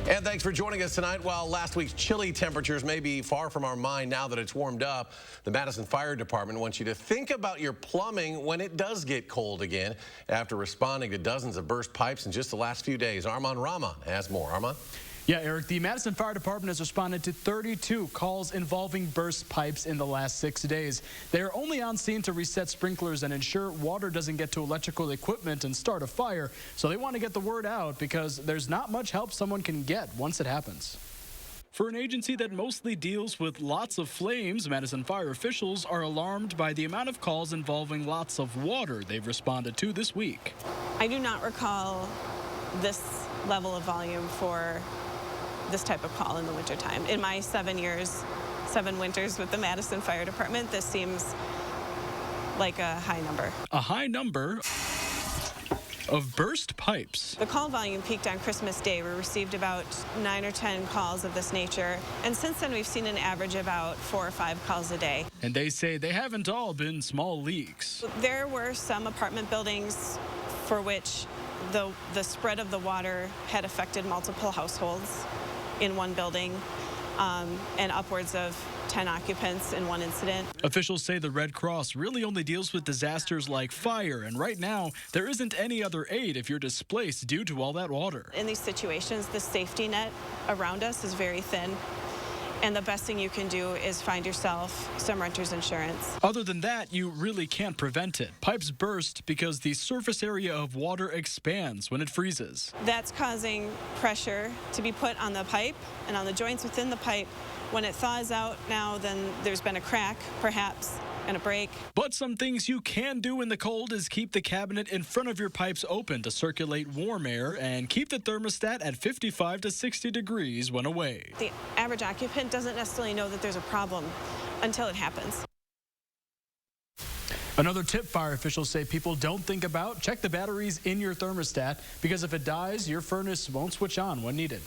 And thanks for joining us tonight. While last week's chilly temperatures may be far from our mind now that it's warmed up, the Madison Fire Department wants you to think about your plumbing when it does get cold again after responding to dozens of burst pipes in just the last few days. Armand Rahman has more. Armand? Yeah, Eric, the Madison Fire Department has responded to 32 calls involving burst pipes in the last 6 days. They are only on scene to reset sprinklers and ensure water doesn't get to electrical equipment and start a fire. So they want to get the word out because there's not much help someone can get once it happens. For an agency that mostly deals with lots of flames, Madison Fire officials are alarmed by the amount of calls involving lots of water they've responded to this week. I do not recall this level of volume for this type of call in the wintertime. In my 7 winters with the Madison Fire Department, this seems like a high number. A high number of burst pipes. The call volume peaked on Christmas Day. We received about 9 or 10 calls of this nature, and since then we've seen an average about 4 or 5 calls a day. And they say they haven't all been small leaks. There were some apartment buildings for which the spread of the water had affected multiple households in one building, and upwards of 10 occupants in one incident. Officials say the Red Cross really only deals with disasters like fire, and right now there isn't any other aid if you're displaced due to all that water. In these situations, the safety net around us is very thin, and the best thing you can do is find yourself some renter's insurance. Other than that, you really can't prevent it. Pipes burst because the surface area of water expands when it freezes. That's causing pressure to be put on the pipe and on the joints within the pipe. When it thaws out now, then there's been a crack, perhaps, and a break. But some things you can do in the cold is keep the cabinet in front of your pipes open to circulate warm air and keep the thermostat at 55 to 60 degrees when away. The average occupant doesn't necessarily know that there's a problem until it happens. Another tip fire officials say people don't think about: check the batteries in your thermostat, because if it dies, your furnace won't switch on when needed.